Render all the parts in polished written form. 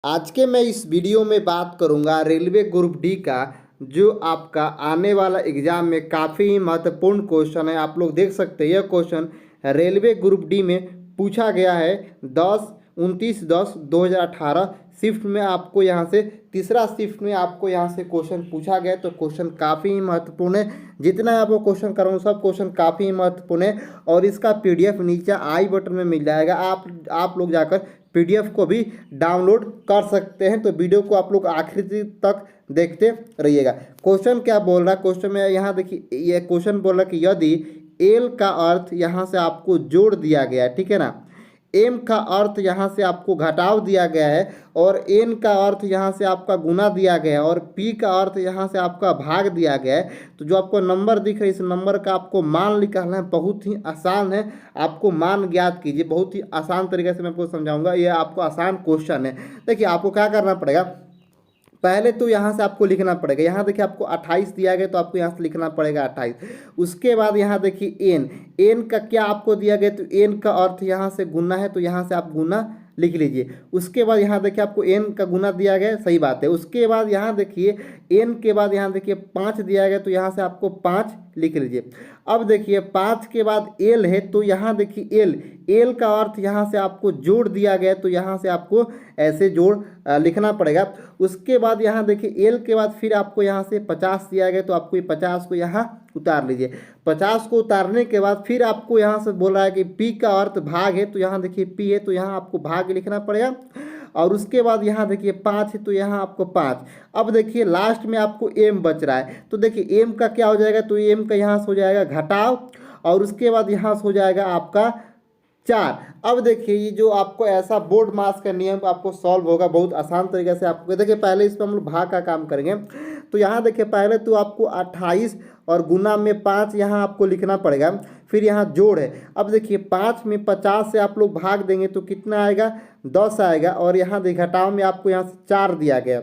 आज के मैं इस वीडियो में बात करूंगा रेलवे ग्रुप डी का, जो आपका आने वाला एग्जाम में काफ़ी महत्वपूर्ण क्वेश्चन है। आप लोग देख सकते हैं यह क्वेश्चन रेलवे ग्रुप डी में पूछा गया है 29/10/2018 शिफ्ट में। आपको यहाँ से तीसरा शिफ्ट में आपको यहाँ से क्वेश्चन पूछा गया है, तो क्वेश्चन काफ़ी महत्वपूर्ण है। जितना आपको क्वेश्चन कराऊँ सब क्वेश्चन काफ़ी महत्वपूर्ण है और इसका पीडीएफ नीचे आई बटन में मिल जाएगा। आप लोग जाकर पीडीएफ को भी डाउनलोड कर सकते हैं। तो वीडियो को आप लोग आखिरी तक देखते रहिएगा। क्वेश्चन क्या बोल रहा है, क्वेश्चन में यहाँ देखिए, ये क्वेश्चन बोल रहा है कि यदि एल का अर्थ यहाँ से आपको जोड़ दिया गया है, ठीक है ना, एम का अर्थ यहाँ से आपको घटाव दिया गया है और एन का अर्थ यहाँ से आपका गुना दिया गया है और पी का अर्थ यहाँ से आपका भाग दिया गया है, तो जो आपको नंबर दिख रहा है इस नंबर का आपको मान निकालना है। बहुत ही आसान है, आपको मान ज्ञात कीजिए। बहुत ही आसान तरीके से मैं आपको समझाऊंगा, यह आपको आसान क्वेश्चन है। देखिए आपको क्या करना पड़ेगा, पहले तो यहाँ से आपको लिखना पड़ेगा। यहाँ देखिए आपको 28 दिया गया, तो आपको यहाँ से लिखना पड़ेगा 28। उसके बाद यहाँ देखिए एन का क्या आपको दिया गया, तो एन का अर्थ यहाँ से गुना है, तो यहाँ से आप गुना लिख लीजिए। उसके बाद यहाँ देखिए आपको एन का गुना दिया गया, सही बात है। उसके बाद यहाँ देखिए एन के बाद यहाँ देखिए 5 दिया गया, तो यहाँ से आपको 5 लिख लीजिए। अब देखिए 5 के बाद एल है, तो यहाँ देखिए एल का अर्थ यहाँ से आपको जोड़ दिया गया, तो यहाँ से आपको ऐसे जोड़ लिखना पड़ेगा। उसके बाद यहाँ देखिए एल के बाद फिर आपको यहाँ से 50 दिया गया, तो आपको ये 50 को यहाँ उतार लीजिए। 50 को उतारने के बाद फिर आपको यहाँ से बोल रहा है कि पी का अर्थ भाग है, तो यहाँ देखिए पी है, तो यहाँ आपको भाग लिखना पड़ेगा। और उसके बाद यहाँ देखिए 5 है, तो यहाँ आपको 5। अब देखिए लास्ट में आपको एम बच रहा है, तो देखिए एम का क्या हो जाएगा, तो एम का यहाँ से हो जाएगा घटाव और उसके बाद यहाँ से हो जाएगा आपका 4। अब देखिए ये जो आपको ऐसा बोर्ड मास का नियम आपको सॉल्व होगा बहुत आसान तरीके से। आपको देखिए पहले इस पर हम लोग भाग का काम करेंगे। तो यहाँ देखिए पहले तो आपको 28 और गुना में 5 यहाँ आपको लिखना पड़ेगा, फिर यहाँ जोड़ है। अब देखिए 5 में 50 से आप लोग भाग देंगे तो कितना आएगा, 10 आएगा। और यहाँ देखिए घटाव में आपको यहाँ से 4 दिया गया।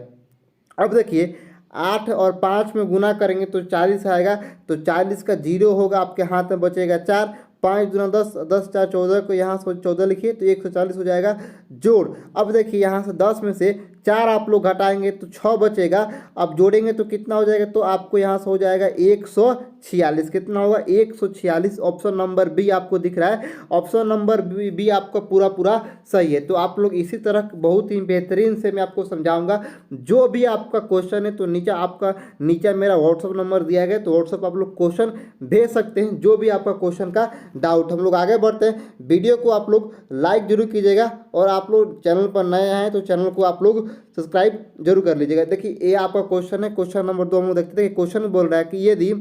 अब देखिए 8 और 5 में गुना करेंगे तो 40 आएगा, तो 40 का 0 होगा, आपके हाथ में बचेगा 4। 5 दूना 10, 10 4 14 को यहाँ से 14 लिखिए, तो 140 हो जाएगा जोड़। अब देखिए यहाँ से 10 में से 4 आप लोग घटाएंगे तो 6 बचेगा। अब जोड़ेंगे तो कितना हो जाएगा, तो आपको यहाँ से हो जाएगा 146। कितना होगा, 146। ऑप्शन नंबर बी आपको दिख रहा है, ऑप्शन नंबर बी आपका पूरा पूरा सही है। तो आप लोग इसी तरह बहुत ही बेहतरीन से मैं आपको समझाऊंगा। जो भी आपका क्वेश्चन है तो नीचे मेरा व्हाट्सअप नंबर दिया गया, तो व्हाट्सअप आप लोग क्वेश्चन भेज सकते हैं, जो भी आपका क्वेश्चन का डाउट। हम लोग आगे बढ़ते हैं, वीडियो को आप लोग लाइक जरूर कीजिएगा और आप लोग चैनल पर नए हैं तो चैनल को आप लोग सब्सक्राइब जरूर कर लीजिएगा। देखिए ये आपका क्वेश्चन है, क्वेश्चन नंबर 2 हम लोग देखते हैं। क्वेश्चन बोल रहा है कि यदि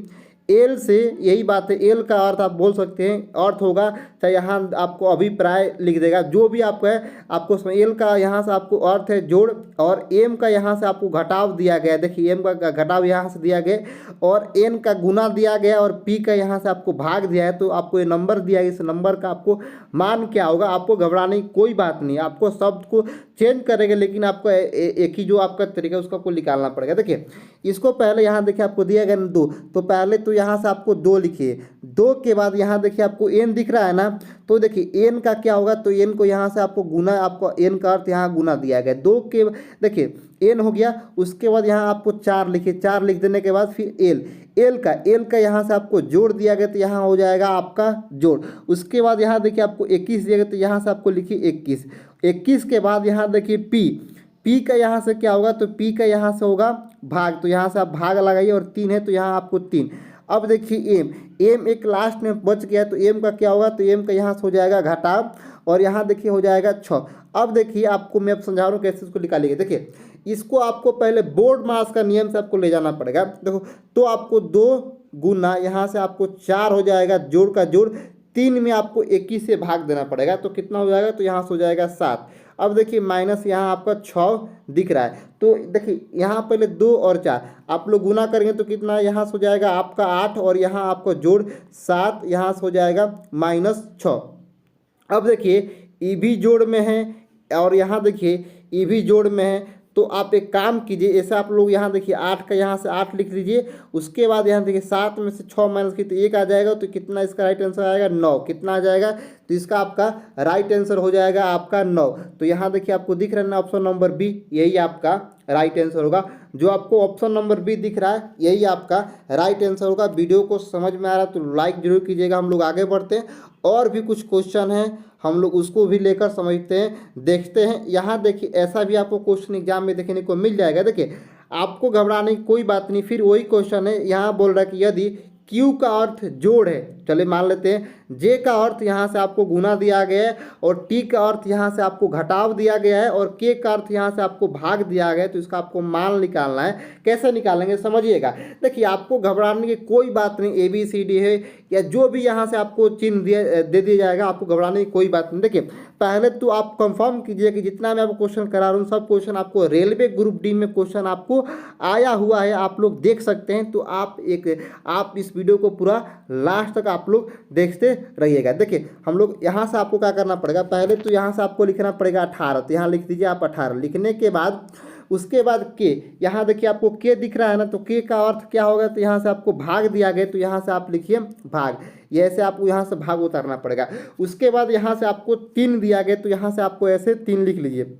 एल से, यही बात है, एल का अर्थ आप बोल सकते हैं, अर्थ होगा, चाहे यहाँ आपको अभिप्राय लिख देगा, जो भी आपका है आपको। एल का यहाँ से आपको अर्थ है जोड़ और एम का यहाँ से आपको घटाव दिया गया। देखिए एम का घटाव यहाँ से दिया गया और एन का गुना दिया गया और पी का यहाँ से आपको भाग दिया है, तो आपको ये नंबर दिया है। इस नंबर का आपको मान क्या होगा, आपको घबराने की कोई बात नहीं, आपको शब्द को चेंज करेंगे, लेकिन आपको एक ही जो आपका तरीका है उसको आपको निकालना पड़ेगा। देखिए इसको पहले यहाँ देखिए आपको दिया गया 2, तो पहले तो यहाँ से आपको 2 लिखिए। 2 के बाद यहाँ देखिए आपको एन दिख रहा है ना, तो देखिए एन का क्या होगा, तो एन को यहाँ से आपको गुना, आपको एन का अर्थ यहाँ गुना दिया गया। 2 के देखिए एन हो गया, उसके बाद यहाँ आपको 4 लिखिए। 4 लिख देने के बाद फिर एल का यहाँ से आपको जोड़ दिया गया, तो यहाँ हो जाएगा आपका जोड़। उसके बाद यहाँ देखिए आपको 21 दिया गया, तो यहाँ से आपको लिखिए 21। 21 के बाद यहाँ देखिए पी का यहाँ से क्या होगा, तो पी का यहाँ से होगा भाग, तो यहाँ से आप भाग लगाइए और 3 है तो यहाँ आपको 3। अब देखिए एम एक लास्ट में बच गया, तो एम का क्या होगा, तो एम का यहाँ से हो जाएगा घटाव और यहाँ देखिए हो जाएगा 6। अब देखिए आपको मैं समझा रहा हूँ कैसे इसको निकालिएगा। देखिए इसको आपको पहले बोर्ड मास का नियम से आपको ले जाना पड़ेगा। देखो तो आपको 2 गुना यहाँ से आपको 4 हो जाएगा, जोड़ का जोड़, 3 में आपको 21 से भाग देना पड़ेगा, तो कितना हो जाएगा, तो यहाँ से हो जाएगा 7। अब देखिए माइनस यहाँ आपका 6 दिख रहा है, तो देखिए यहाँ पहले 2 और 4 आप लोग गुना करेंगे तो कितना यहाँ से हो जाएगा आपका 8 और यहाँ आपका जोड़ 7, यहाँ से हो जाएगा -6। अब देखिए ई भी जोड़ में है और यहाँ देखिए ई भी जोड़ में है, तो आप एक काम कीजिए, ऐसे आप लोग यहाँ देखिए 8 का यहाँ से 8 लिख लीजिए। उसके बाद यहाँ देखिए 7 में से 6 माइनस की तो 1 आ जाएगा, तो कितना इसका राइट आंसर आएगा 9। कितना आ जाएगा, तो इसका आपका राइट आंसर हो जाएगा आपका 9। तो यहाँ देखिए आपको दिख रहा है ना ऑप्शन नंबर बी, यही आपका राइट आंसर होगा। जो आपको ऑप्शन नंबर बी दिख रहा है यही आपका राइट आंसर होगा। वीडियो को समझ में आ रहा है तो लाइक जरूर कीजिएगा। हम लोग आगे बढ़ते हैं, और भी कुछ क्वेश्चन हैं हम लोग उसको भी लेकर समझते हैं, देखते हैं। यहाँ देखिए ऐसा भी आपको क्वेश्चन एग्जाम में देखने को मिल जाएगा। देखिए आपको घबराने की कोई बात नहीं, फिर वही क्वेश्चन है। यहाँ बोल रहा है कि यदि Q का अर्थ जोड़ है, चलिए मान लेते हैं J का अर्थ यहाँ से आपको गुना दिया गया है, और T का अर्थ यहाँ से आपको घटाव दिया गया है, और K का अर्थ यहाँ से आपको भाग दिया गया है, तो इसका आपको मान निकालना है। कैसे निकालेंगे समझिएगा। देखिए आपको घबराने की कोई बात नहीं, ABCD है या जो भी यहाँ से आपको चिन्ह दे दिया जाएगा, आपको घबराने की कोई बात नहीं। देखिए पहले तो आप कंफर्म कीजिए कि जितना मैं आपको क्वेश्चन करा रहा हूँ सब क्वेश्चन आपको रेलवे ग्रुप डी में क्वेश्चन आपको आया हुआ है, आप लोग देख सकते हैं। तो आप इस वीडियो को पूरा लास्ट तक आप लोग देखते रहिएगा। देखिए हम लोग यहाँ से आपको क्या करना पड़ेगा, पहले तो यहाँ से आपको लिखना पड़ेगा 18, तो यहाँ लिख दीजिए आप 18। लिखने के बाद उसके बाद के, यहाँ देखिए आपको के दिख रहा है ना, तो के का अर्थ क्या होगा, तो यहाँ से आपको भाग दिया गया, तो यहाँ से आप लिखिए भाग। ये ऐसे आपको यहाँ से भाग उतारना पड़ेगा। उसके बाद यहाँ से आपको 3 दिया गया, तो यहाँ से आपको ऐसे 3 लिख लीजिए।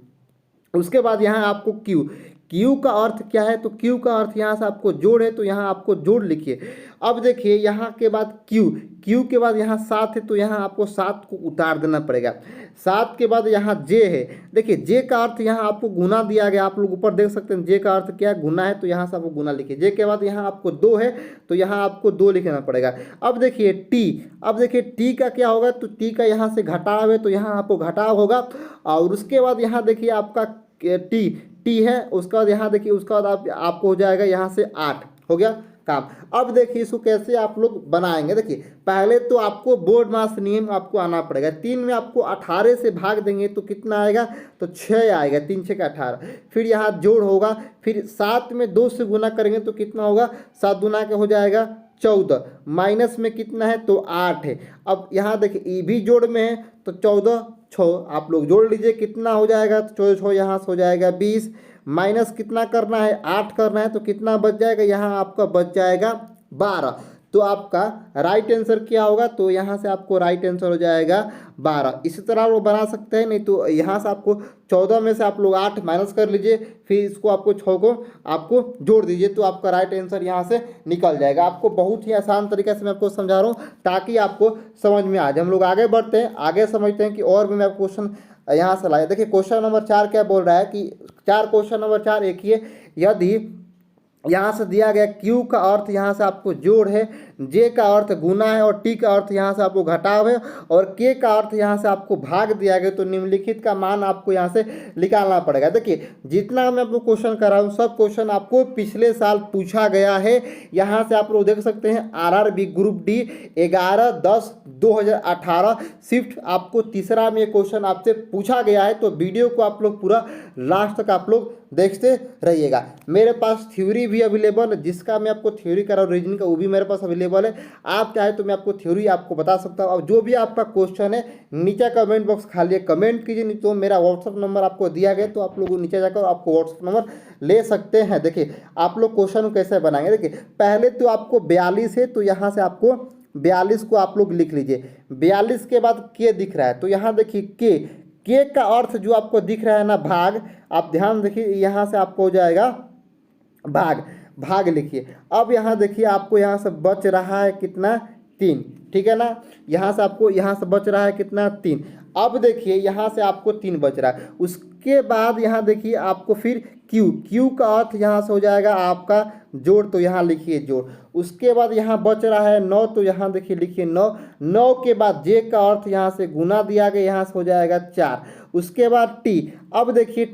उसके बाद यहाँ आपको क्यू का अर्थ क्या है, तो क्यू का अर्थ यहाँ से आपको जोड़ है, तो यहाँ आपको जोड़ लिखिए। अब देखिए यहाँ के बाद क्यू के बाद यहाँ 7 है, तो यहाँ आपको 7 को उतार देना पड़ेगा। 7 के बाद यहाँ जे है। देखिए जे का अर्थ यहाँ आपको गुना दिया गया, आप लोग ऊपर देख सकते हैं जे का अर्थ क्या है, गुना है, तो यहाँ से आपको गुना लिखिए। जे के बाद यहाँ आपको 2 है, तो यहाँ आपको 2 लिखना पड़ेगा। अब देखिए टी का क्या होगा, तो टी का यहाँ से घटाव है, तो यहाँ आपको घटाव होगा। और उसके बाद यहाँ देखिए आपका टी है, उसके बाद यहाँ देखिए उसका बाद आपको हो जाएगा यहाँ से 8 हो गया काम। अब देखिए इसको कैसे आप लोग बनाएंगे। देखिए पहले तो आपको बोर्ड मास नियम आपको आना पड़ेगा। 3 में आपको 18 से भाग देंगे तो कितना आएगा, तो 6 आएगा, 3 6 का 18। फिर यहाँ जोड़ होगा, फिर 7 में 2 से गुना करेंगे तो कितना होगा, 7 गुना के हो जाएगा 14। माइनस में कितना है, तो 8 है। अब यहाँ देखिए ई भी जोड़ में है, तो 14 6 आप लोग जोड़ लीजिए, कितना हो जाएगा, तो 14 6 यहाँ से हो जाएगा 20। माइनस कितना करना है, 8 करना है, तो कितना बच जाएगा, यहाँ आपका बच जाएगा 12। तो आपका राइट आंसर क्या होगा, तो यहाँ से आपको राइट आंसर हो जाएगा 12। इसी तरह आप लोग बना सकते हैं, नहीं तो यहाँ से आपको 14 में से आप लोग 8 माइनस कर लीजिए, फिर इसको आपको 6 को आपको जोड़ दीजिए, तो आपका राइट आंसर यहाँ से निकल जाएगा। आपको बहुत ही आसान तरीके से मैं आपको समझा रहा हूँ ताकि आपको समझ में आ जाए। हम लोग आगे बढ़ते हैं, आगे समझते हैं कि और भी मैं क्वेश्चन यहाँ से लाया। देखिए क्वेश्चन नंबर 4 क्या बोल रहा है कि क्वेश्चन नंबर 4 एक ही है। यदि यहाँ से दिया गया Q का अर्थ यहाँ से आपको जोड़ है, J का अर्थ गुना है, और T का अर्थ यहाँ से आपको घटाव है, और K का अर्थ यहाँ से आपको भाग दिया गया, तो निम्नलिखित का मान आपको यहाँ से निकालना पड़ेगा। देखिए जितना मैं आपको क्वेश्चन कर रहा हूँ सब क्वेश्चन आपको पिछले साल पूछा गया है। यहाँ से आप लोग देख सकते हैं RRB ग्रुप डी 11/10/2018 शिफ्ट आपको तीसरा में क्वेश्चन आपसे पूछा गया है। तो वीडियो को आप लोग पूरा लास्ट तक आप लोग देखते रहिएगा। मेरे पास थ्योरी भी अवेलेबल है, जिसका मैं आपको थ्योरी करा रहा हूँ रीजनिंग का, वो भी मेरे पास अवेलेबल है। आप चाहे तो मैं आपको थ्योरी आपको बता सकता हूँ। अब जो भी आपका क्वेश्चन है नीचे कमेंट बॉक्स खाली कमेंट कीजिए, नहीं तो मेरा व्हाट्सअप नंबर आपको दिया गया, तो आप लोग नीचे जाकर आपको व्हाट्सअप नंबर ले सकते हैं। देखिए आप लोग क्वेश्चन कैसे बनाएंगे। देखिए पहले तो आपको 42 है, तो यहाँ से आपको 42 को आप लोग लिख लीजिए। 42 के बाद के दिख रहा है, तो यहाँ देखिए के का अर्थ जो आपको दिख रहा है ना भाग, आप ध्यान देखिए यहाँ से आपको हो जाएगा भाग लिखिए। अब यहाँ देखिए आपको यहाँ से बच रहा है कितना, 3, ठीक है ना। यहाँ से आपको यहाँ से बच रहा है कितना, 3। अब देखिए यहाँ से आपको 3 बच रहा है। उसके बाद यहाँ देखिए आपको फिर क्यू का अर्थ यहाँ से हो जाएगा आपका जोड़, तो यहाँ लिखिए जोड़। उसके बाद यहाँ बच रहा है 9, तो यहाँ देखिए लिखिए 9 के बाद जे का अर्थ यहाँ से गुना दिया गया, यहाँ से हो जाएगा 4। उसके बाद टी। अब देखिए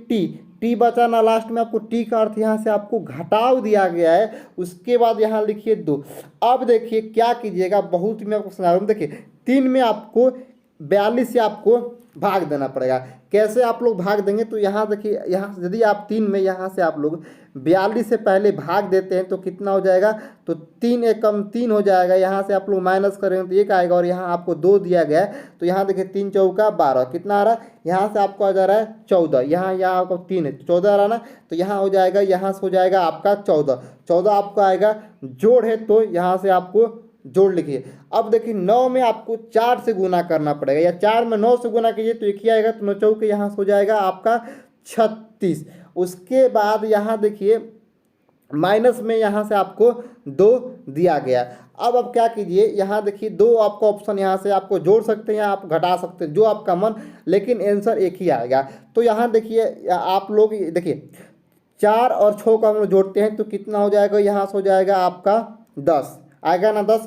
टी बचा ना, लास्ट में आपको टी का अर्थ यहाँ से आपको घटाव दिया गया है। उसके बाद यहाँ लिखिए 2। अब देखिए क्या कीजिएगा, बहुत ही मैं आपको समझा रहा हूँ। देखिए 3 में आपको 42 से आपको भाग देना पड़ेगा। कैसे आप लोग भाग देंगे, तो यहाँ देखिए, यहाँ यदि आप 3 में यहाँ से आप लोग 42 से पहले भाग देते हैं तो कितना हो जाएगा, तो 3 एकम 3 हो जाएगा। यहाँ से आप लोग माइनस करेंगे तो 1 आएगा, और यहाँ आपको 2 दिया गया है, तो यहाँ देखिए 3 चौका 12, कितना आ रहा है, यहाँ से आपको आ जा रहा है 14, यहाँ आपको 3 है 14 आ रहा ना, तो यहाँ हो जाएगा, यहाँ से हो जाएगा आपका 14 आपको आएगा। जोड़ है तो यहाँ से आपको जोड़ लिखिए। अब देखिए 9 में आपको 4 से गुना करना पड़ेगा, या 4 में 9 से गुना कीजिए तो 1 ही आएगा, तो 9 चौके यहाँ से हो जाएगा आपका 36। उसके बाद यहाँ देखिए माइनस में यहाँ से आपको 2 दिया गया। अब क्या कीजिए, यहाँ देखिए 2 आपका ऑप्शन, यहाँ से आपको जोड़ सकते हैं या आप घटा सकते हैं, जो आपका मन, लेकिन आंसर एक ही आएगा। तो यहाँ देखिए आप लोग देखिए 4 और 6 को हम लोग जोड़ते हैं तो कितना हो जाएगा, यहाँ से हो जाएगा आपका 10 आएगा ना, 10,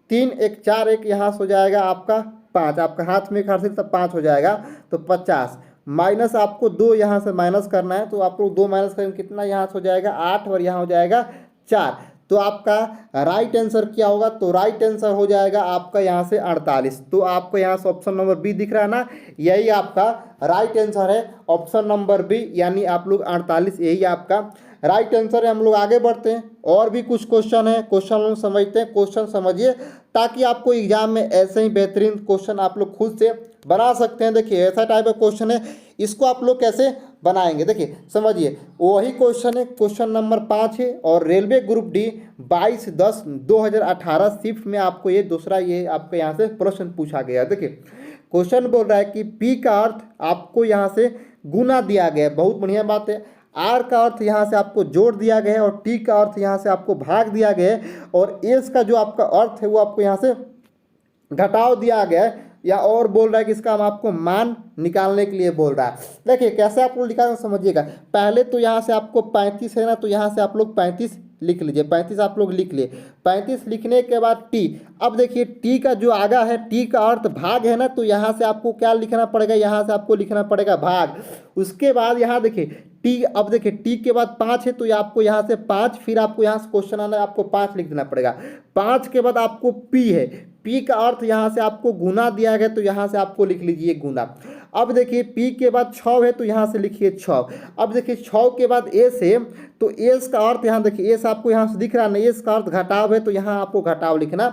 3 1 4 1, यहाँ से हो जाएगा आपका 5, आपका हाथ में खर्च तब 5 हो जाएगा, तो 50 माइनस आपको 2 यहाँ से माइनस करना है, तो आप लोग 2 माइनस करेंगे कितना, यहाँ से हो जाएगा 8, और यहाँ हो जाएगा 4। तो आपका राइट आंसर क्या होगा, तो राइट आंसर हो जाएगा आपका यहाँ से 48। तो आपको यहाँ से ऑप्शन नंबर बी दिख रहा है ना, यही आपका राइट आंसर है, ऑप्शन नंबर बी, यानी आप लोग 48 यही आपका राइट आंसर है। हम लोग आगे बढ़ते हैं, और भी कुछ क्वेश्चन है, क्वेश्चन लोग समझते हैं, क्वेश्चन समझिए ताकि आपको एग्जाम में ऐसे ही बेहतरीन क्वेश्चन आप लोग खुद से बना सकते हैं। देखिए ऐसा टाइप का क्वेश्चन है, इसको आप लोग कैसे बनाएंगे, देखिए समझिए। वही क्वेश्चन है, क्वेश्चन नंबर 5 है, और रेलवे ग्रुप डी 22/10/2018 शिफ्ट में आपको ये दूसरा ये आपको यहाँ से प्रश्न पूछा गया। देखिए क्वेश्चन बोल रहा है कि पी का अर्थ आपको यहाँ से गुना दिया गया है, बहुत बढ़िया बात है। आर का अर्थ यहाँ से आपको जोड़ दिया गया है, और टी का अर्थ यहाँ से आपको भाग दिया गया है, और एस का जो आपका अर्थ है वो आपको यहाँ से घटाव दिया गया है, या और बोल रहा है कि इसका हम आपको मान निकालने के लिए बोल रहा है। देखिए कैसे आप लोग निकालना समझिएगा। पहले तो यहाँ से आपको 35 है ना, तो यहाँ से आप लोग 35 लिख लीजिए, 35 आप लोग लिख लिए। 35 लिखने के बाद टी, अब देखिए टी का जो आगा है, टी का अर्थ भाग है ना, तो यहाँ से आपको क्या लिखना पड़ेगा, यहाँ से आपको लिखना पड़ेगा भाग। उसके बाद यहाँ देखिए टी, अब देखिए टी के बाद 5 है, तो आपको यहाँ से 5, फिर आपको यहाँ से क्वेश्चन आना है, आपको 5 लिख देना पड़ेगा। 5 के बाद आपको पी है, पी का अर्थ यहाँ से आपको गुना दिया गया, तो यहाँ से आपको लिख लीजिए गुना। अब देखिए पी के बाद 6 है, तो यहाँ से लिखिए 6। अब देखिए 6 के बाद एस है, तो एस का अर्थ यहाँ देखिए, एस आपको यहाँ से दिख रहा है ना, एस का अर्थ घटाव है, तो यहाँ आपको घटाव लिखना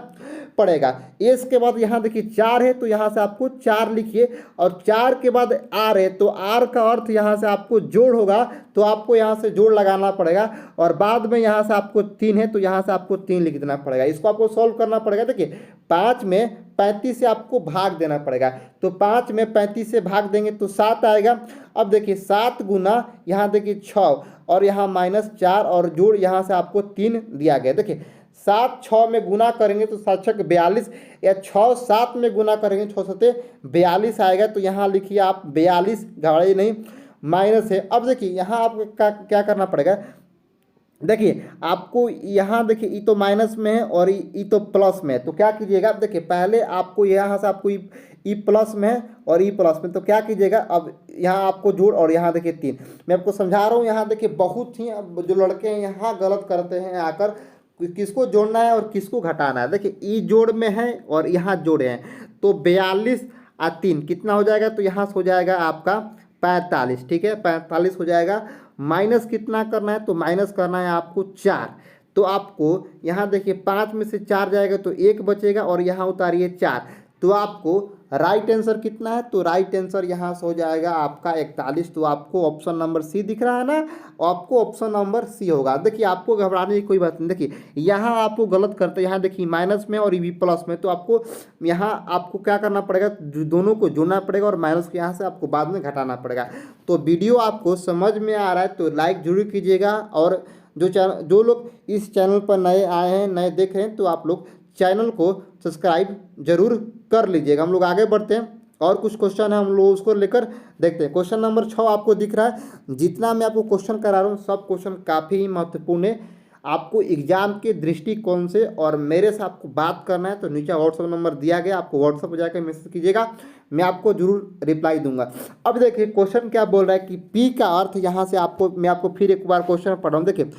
पड़ेगा। एस के बाद यहाँ देखिए 4 है, तो यहाँ से आपको 4 लिखिए, और 4 के बाद आर है, तो आर का अर्थ यहाँ से आपको जोड़ होगा, तो आपको यहाँ से जोड़ लगाना पड़ेगा, और बाद में यहाँ से आपको 3 है, तो यहाँ से आपको 3 लिख देना पड़ेगा। इसको आपको सॉल्व करना पड़ेगा। देखिए 5 में 35 से आपको भाग देना पड़ेगा, तो 5 में 35 से भाग देंगे तो 7 आएगा। अब देखिए 7 गुना यहाँ देखिए 6, और यहाँ -4, और जोड़ यहाँ से आपको 3 दिया गया। देखिए 7 6 में गुना करेंगे तो 7 6 42, या 6 7 में गुना करेंगे 6 7 42 आएगा, तो यहाँ लिखिए आप 42, घबराइए नहीं, माइनस है। अब देखिए यहाँ आपको क्या करना पड़ेगा, देखिए आपको यहाँ देखिए ई तो माइनस में है और ई तो प्लस में है, तो क्या कीजिएगा, अब देखिए पहले आपको यहाँ से आपको ई प्लस में है और ई प्लस में, तो क्या कीजिएगा, अब यहाँ आपको जोड़, और यहाँ देखिए 3, मैं आपको समझा रहा हूँ। यहाँ देखिए बहुत ही जो लड़के हैं यहाँ गलत करते हैं, आकर किसको जोड़ना है और किसको घटाना है। देखिए ई जोड़ में है और यहाँ जोड़े हैं, तो 42 और 3 कितना हो जाएगा, तो यहाँ से हो जाएगा आपका 45, ठीक है 45 हो जाएगा। माइनस कितना करना है, तो माइनस करना है आपको 4, तो आपको यहाँ देखिए 5 में से 4 जाएगा तो 1 बचेगा, और यहाँ उतारिए 4, तो आपको राइट आंसर कितना है, तो राइट आंसर यहाँ से हो जाएगा आपका 41। तो आपको ऑप्शन नंबर सी दिख रहा है ना, आपको ऑप्शन नंबर सी होगा। देखिए आपको घबराने की कोई बात नहीं, देखिए यहाँ आपको गलत करते, यहाँ देखिए माइनस में और ये प्लस में, तो आपको यहाँ आपको क्या करना पड़ेगा, दोनों को जोड़ना पड़ेगा, और माइनस के यहाँ से आपको बाद में घटाना पड़ेगा। तो वीडियो आपको समझ में आ रहा है तो लाइक जरूर कीजिएगा, और जो लोग इस चैनल पर नए आए हैं, नए देख रहे हैं, तो आप लोग चैनल को सब्सक्राइब जरूर कर लीजिएगा। हम लोग आगे बढ़ते हैं, और कुछ क्वेश्चन है हम लोग उसको लेकर देखते हैं। क्वेश्चन नंबर 6 आपको दिख रहा है, जितना मैं आपको क्वेश्चन करा रहा हूँ सब क्वेश्चन काफ़ी महत्वपूर्ण है आपको एग्जाम के दृष्टिकोण से, और मेरे से आपको बात करना है तो नीचे व्हाट्सअप नंबर दिया गया, आपको व्हाट्सअप पर जाकर मैसेज कीजिएगा, मैं आपको जरूर रिप्लाई दूंगा। अब देखिए क्वेश्चन क्या बोल रहा है कि पी का अर्थ यहाँ से आपको, मैं आपको फिर एक बार क्वेश्चन पढ़ रहा हूँ। देखिए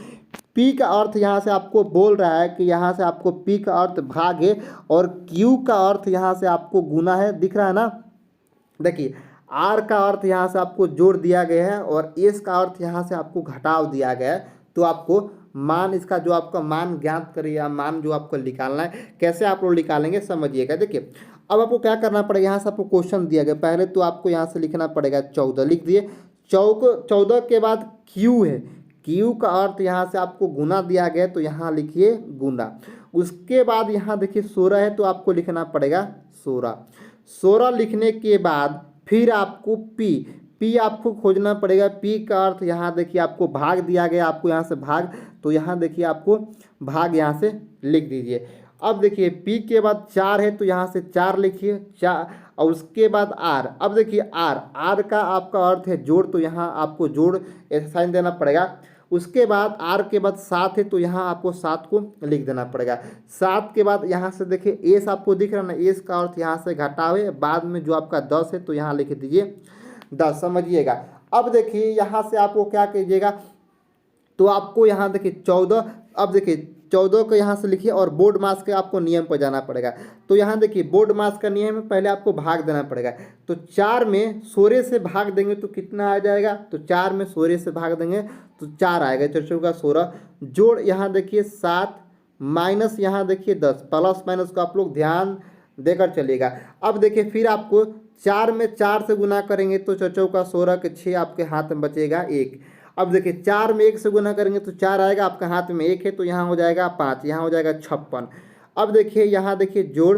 पी का अर्थ यहाँ से आपको बोल रहा है कि यहाँ से आपको पी का अर्थ भाग है, और क्यू का अर्थ यहाँ से आपको गुना है, दिख रहा है ना। देखिए आर का अर्थ यहाँ से आपको जोड़ दिया गया है और एस का अर्थ यहाँ से आपको घटाव दिया गया है। तो आपको मान, इसका जो आपका मान ज्ञात करिए या मान जो आपको निकालना है, कैसे आप लोग निकालेंगे समझिएगा। देखिए अब आपको क्या करना पड़ेगा, यहाँ से आपको क्वेश्चन दिया गया, पहले तो आपको यहाँ से लिखना पड़ेगा 14, लिख दिए। 14 के बाद क्यू है, क्यू का अर्थ यहाँ से आपको गुना दिया गया तो यहाँ लिखिए गुना। उसके बाद यहाँ देखिए 16 है तो आपको लिखना पड़ेगा 16। 16 लिखने के बाद फिर आपको पी आपको खोजना पड़ेगा। पी का अर्थ यहाँ देखिए आपको भाग दिया गया, आपको यहाँ से भाग, तो यहाँ देखिए आपको भाग यहाँ से लिख दीजिए। अब देखिए पी के बाद 4 है तो यहाँ से 4 लिखिए, 4, और उसके बाद आर। अब देखिए आर का आपका अर्थ है जोड़, तो यहाँ आपको जोड़ साइन देना पड़ेगा। उसके बाद आर के बाद 7 है तो यहाँ आपको 7 को लिख देना पड़ेगा। 7 के बाद यहाँ से देखिए एस आपको दिख रहा है ना, एस का अर्थ यहाँ से घटावे, बाद में जो आपका 10 है तो यहाँ लिख दीजिए 10, समझिएगा। अब देखिए यहाँ से आपको क्या कीजिएगा, तो आपको यहाँ देखिए 14, अब देखिए 14 को यहाँ से लिखिए और बोर्ड मास के आपको नियम पर जाना पड़ेगा। तो यहाँ देखिए बोर्ड मास का नियम है, पहले आपको भाग देना पड़ेगा। तो 4 में 16 से भाग देंगे तो कितना आ जाएगा, तो 4 में 16 से भाग देंगे तो 4 आएगा, 4 का 16, जोड़ यहाँ देखिए 7 माइनस यहाँ देखिए 10, प्लस माइनस को आप लोग ध्यान देकर चलिएगा। अब देखिए फिर आपको 4 में 4 से गुना करेंगे तो 4 का 16 के 6 आपके हाथ में बचेगा 1। अब देखिए 4 में 1 से गुना करेंगे तो 4 आएगा, आपके हाथ में 1 है तो यहाँ हो जाएगा 5, यहाँ हो जाएगा 56। अब देखिए यहाँ देखिए जोड़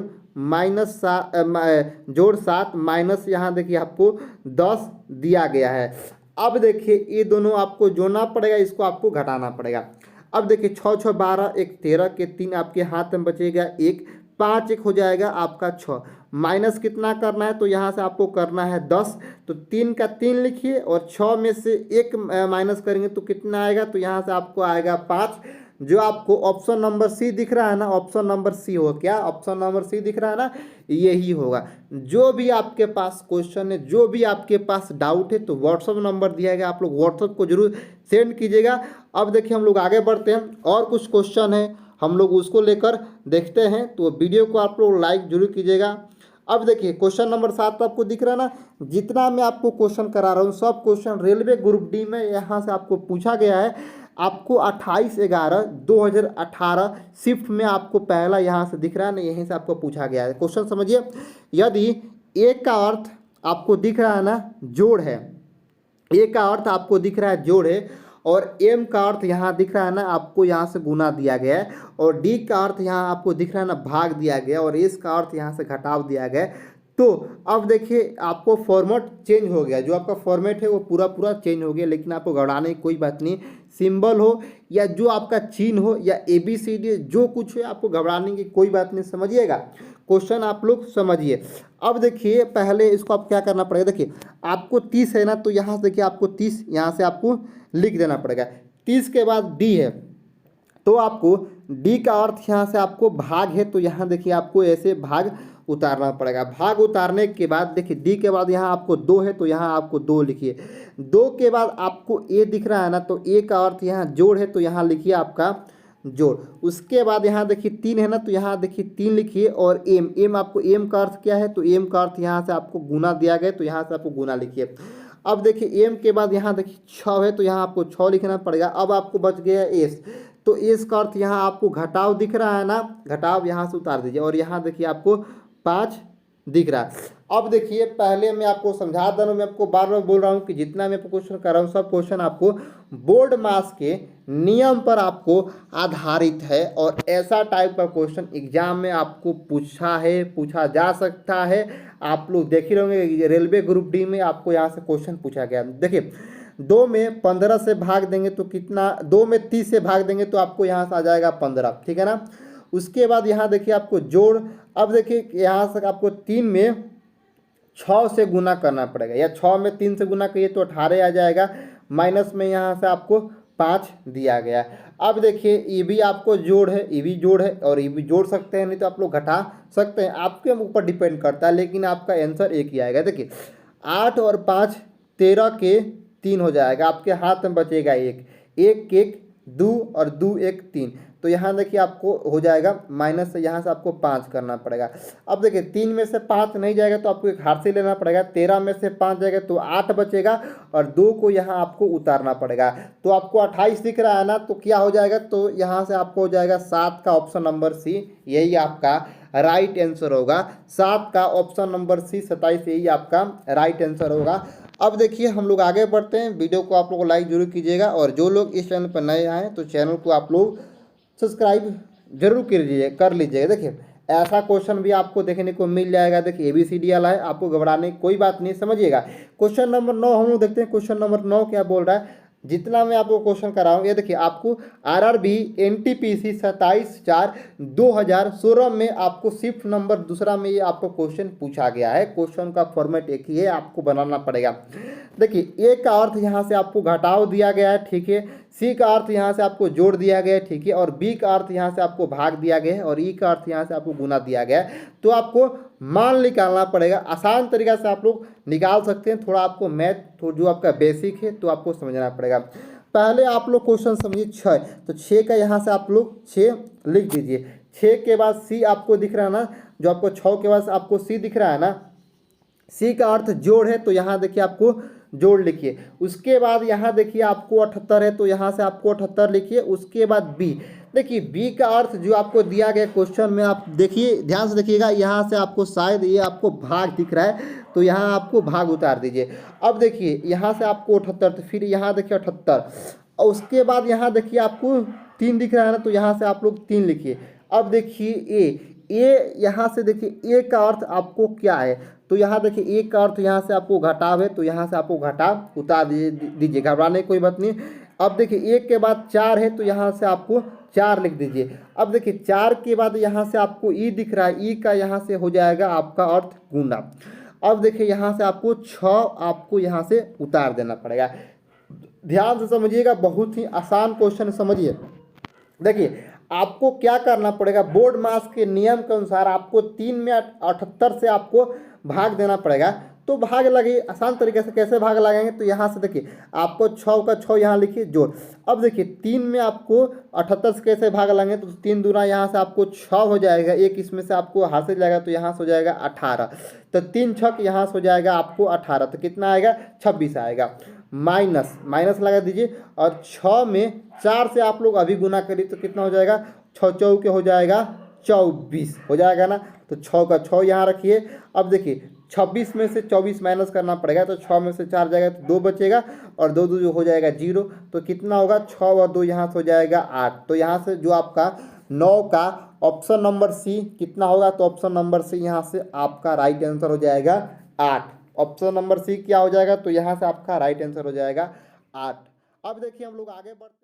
जोड़ 7 माइनस यहाँ देखिए आपको 10 दिया गया है। अब देखिए ये दोनों आपको जोड़ना पड़ेगा, इसको आपको घटाना पड़ेगा। अब देखिए 6 6 12, 1 13 के 3 आपके हाथ में बचेगा 1, 5 1 हो जाएगा आपका 6, माइनस कितना करना है, तो यहाँ से आपको करना है 10, तो 3 का 3 लिखिए और 6 में से 1 माइनस करेंगे तो कितना आएगा, तो यहाँ से आपको आएगा 5। जो आपको ऑप्शन नंबर सी दिख रहा है ना, ऑप्शन नंबर सी हो, क्या ऑप्शन नंबर सी दिख रहा है ना, यही होगा। जो भी आपके पास क्वेश्चन है, जो भी आपके पास डाउट है, तो व्हाट्सअप नंबर दिया गया, आप लोग व्हाट्सअप को जरूर सेंड कीजिएगा। अब देखिए हम लोग आगे बढ़ते हैं, और कुछ क्वेश्चन है हम लोग उसको लेकर देखते हैं, तो वीडियो को आप लोग लाइक जरूर कीजिएगा। अब देखिए क्वेश्चन नंबर 7 तो आपको दिख रहा है ना, जितना मैं आपको क्वेश्चन करा रहा हूँ सब क्वेश्चन रेलवे ग्रुप डी में यहाँ से आपको पूछा गया है। आपको 28/11/2018 शिफ्ट में आपको पहला यहाँ से दिख रहा है ना, यहीं से आपको पूछा गया है। क्वेश्चन समझिए, यदि ए का अर्थ आपको दिख रहा है ना जोड़ है, ए का अर्थ आपको दिख रहा है जोड़ है, और एम का अर्थ यहाँ दिख रहा है ना आपको यहाँ से गुना दिया गया है, और डी का अर्थ यहाँ आपको दिख रहा है ना भाग दिया गया, और एस का अर्थ यहाँ से घटाव दिया गया। तो अब देखिए आपको फॉर्मेट चेंज हो गया, जो आपका फॉर्मेट है वो पूरा चेंज हो गया, लेकिन आपको घबराने की कोई बात नहीं। सिंबल हो या जो आपका चिन्ह हो या ABCD जो कुछ है, आपको घबराने की कोई बात नहीं, समझिएगा। क्वेश्चन आप लोग समझिए। अब देखिए पहले इसको आप क्या करना पड़ेगा, देखिए आपको 30 है ना, तो यहाँ से देखिए आपको 30 यहाँ से आपको लिख देना पड़ेगा। 30 के बाद डी है, तो आपको डी का अर्थ यहाँ से आपको भाग है, तो यहाँ देखिए आपको ऐसे भाग उतारना पड़ेगा। भाग उतारने के बाद देखिए डी के बाद यहाँ आपको 2 है, तो यहाँ आपको 2 लिखिए। 2 के बाद आपको ए दिख रहा है ना, तो ए का अर्थ यहाँ जोड़ है, तो यहाँ लिखिए आपका जोड़। उसके बाद यहाँ देखिए 3 है ना, तो यहाँ देखिए 3 लिखिए, और एम आपको एम का अर्थ क्या है, तो एम का अर्थ यहाँ से आपको गुना दिया गया, तो यहाँ से आपको गुना लिखिए। अब देखिए एम के बाद यहाँ देखिए 6 है, तो यहाँ आपको 6 लिखना पड़ेगा। अब आपको बच गया एस, तो एस का अर्थ यहाँ आपको घटाव दिख रहा है ना, घटाव यहाँ से उतार दीजिए, और यहाँ देखिए आपको 5 दिख रहा है। अब देखिए पहले मैं आपको समझा दे रहा हूँ, मैं आपको बार बार बोल रहा हूँ कि जितना मैं क्वेश्चन कर रहा हूँ सब क्वेश्चन आपको बोर्ड मास के नियम पर आपको आधारित है, और ऐसा टाइप का क्वेश्चन एग्जाम में आपको पूछा जा सकता है। आप लोग देख ही रहेंगे रेलवे ग्रुप डी में आपको यहाँ से क्वेश्चन पूछा गया। देखिए 2 में 15 से भाग देंगे तो कितना, 2 में 30 से भाग देंगे तो आपको यहाँ से आ जाएगा 15, ठीक है ना। उसके बाद यहाँ देखिए आपको जोड़, अब देखिए यहाँ से आपको 3 में 6 से गुना करना पड़ेगा, या 6 में 3 से गुना करिए तो 18 आ जाएगा, माइनस में यहाँ से आपको 5 दिया गया। अब देखिए ये भी आपको जोड़ है, ये भी जोड़ है, और ये भी जोड़ सकते हैं, नहीं तो आप लोग घटा सकते हैं, आपके ऊपर डिपेंड करता है, लेकिन आपका आंसर एक ही आएगा। देखिए 8 और 5 13 के 3 हो जाएगा, आपके हाथ में बचेगा 1 1 1 2 और 2 1 3, तो यहाँ देखिए आपको हो जाएगा माइनस से यहाँ से आपको 5 करना पड़ेगा। अब देखिए 3 में से 5 नहीं जाएगा तो आपको एक हाथ से लेना पड़ेगा, 13 में से 5 जाएगा तो 8 बचेगा और 2 को यहाँ आपको उतारना पड़ेगा। तो आपको 28 दिख रहा है ना, तो क्या हो जाएगा, तो यहाँ से आपको हो जाएगा 7 का ऑप्शन नंबर सी, यही आपका राइट आंसर होगा। 7 का ऑप्शन नंबर सी 27 यही आपका राइट आंसर होगा। अब देखिए हम लोग आगे बढ़ते हैं। वीडियो को आप लोग लाइक जरूर कीजिएगा और जो लोग इस चैनल पर नए आए तो चैनल को आप लोग सब्सक्राइब जरूर कर लीजिएगा। देखिए ऐसा क्वेश्चन भी आपको देखने को मिल जाएगा। देखिए ABCD वाला है, आपको घबराने की कोई बात नहीं, समझिएगा। क्वेश्चन नंबर 9 हम लोग देखते हैं। क्वेश्चन नंबर 9 क्या बोल रहा है, जितना मैं आपको क्वेश्चन कर रहा हूँ ये देखिए, आपको RRB NTPC 27/4/2016 में आपको शिफ्ट नंबर दूसरा में ये आपको क्वेश्चन पूछा गया है। क्वेश्चन का फॉर्मेट एक ही है, आपको बनाना पड़ेगा। देखिए ए का अर्थ यहाँ से आपको घटाव दिया गया है, ठीक है। सी का अर्थ यहाँ से आपको जोड़ दिया गया है, ठीक है। और बी का अर्थ यहाँ से आपको भाग दिया गया है और ई का अर्थ यहाँ से आपको गुना दिया गया है। तो आपको मान निकालना पड़ेगा। आसान तरीका से आप लोग निकाल सकते हैं, थोड़ा आपको मैथ तो जो आपका बेसिक है तो आपको समझना पड़ेगा। पहले आप लोग क्वेश्चन समझिए 6, तो 6 का यहाँ से आप लोग 6 लिख दीजिए। 6 के बाद सी आपको दिख रहा है ना, जो आपको 6 के बाद आपको सी दिख रहा है ना, सी का अर्थ जोड़ है तो यहाँ देखिए आपको जोड़ लिखिए। उसके बाद यहाँ देखिए आपको 78 है तो यहाँ से आपको 78 लिखिए। उसके बाद बी, देखिए बी का अर्थ जो आपको दिया गया क्वेश्चन में, आप देखिए ध्यान से देखिएगा, यहाँ से आपको शायद ये आपको भाग दिख रहा है तो यहाँ आपको भाग उतार दीजिए। अब देखिए यहाँ से आपको 78, तो फिर यहाँ देखिए 78 और उसके बाद यहाँ देखिए आपको 3 दिख रहा है ना, तो यहाँ से आप लोग 3 लिखिए। अब देखिए ए यहाँ से देखिए ए का अर्थ आपको क्या है, तो यहाँ देखिए ए का अर्थ यहाँ से आपको घटाव है तो यहाँ से आपको घटाव उतार दीजिए, घबराने की कोई बात नहीं। अब देखिए 1 के बाद 4 है तो यहाँ से आपको 4 लिख दीजिए। अब देखिए 4 के बाद यहाँ से आपको ई दिख रहा है, ई का यहाँ से हो जाएगा आपका अर्थ गुना। अब देखिए यहाँ से आपको 6 आपको यहाँ से उतार देना पड़ेगा। ध्यान से समझिएगा, बहुत ही आसान क्वेश्चन समझिए। देखिए आपको क्या करना पड़ेगा, बोर्ड मास के नियम के अनुसार आपको 3 में 78 से आपको भाग देना पड़ेगा। तो भाग लगे आसान तरीके से, कैसे भाग लगाएंगे, तो यहाँ से देखिए आपको 6 का 6 यहाँ लिखिए जोड़। अब देखिए 3 में आपको 78 से कैसे भाग लगाएंगे, तो 3 दूना यहाँ से आपको 6 हो जाएगा, एक इसमें से आपको हाथ से जाएगा तो यहाँ से हो जाएगा 18, तो 3 छक यहाँ से हो जाएगा आपको 18, तो कितना आएगा 26 आएगा। माइनस लगा दीजिए और 6 में 4 से आप लोग अभी गुना करिए तो कितना हो जाएगा, 6 चौके हो जाएगा 24 हो जाएगा ना, तो 6 का 6 यहाँ रखिए। अब देखिए 26 में से 24 माइनस करना पड़ेगा, तो 6 में से 4 जाएगा तो 2 बचेगा और 2 जो हो जाएगा 0, तो कितना होगा 6 और 2 यहाँ से हो जाएगा 8। तो यहाँ से जो आपका 9 का ऑप्शन नंबर सी कितना होगा, तो ऑप्शन नंबर सी यहाँ से आपका राइट आंसर हो जाएगा 8। ऑप्शन नंबर सी क्या हो जाएगा, तो यहाँ से आपका राइट आंसर हो जाएगा 8। अब देखिए हम लोग आगे बढ़ते हैं।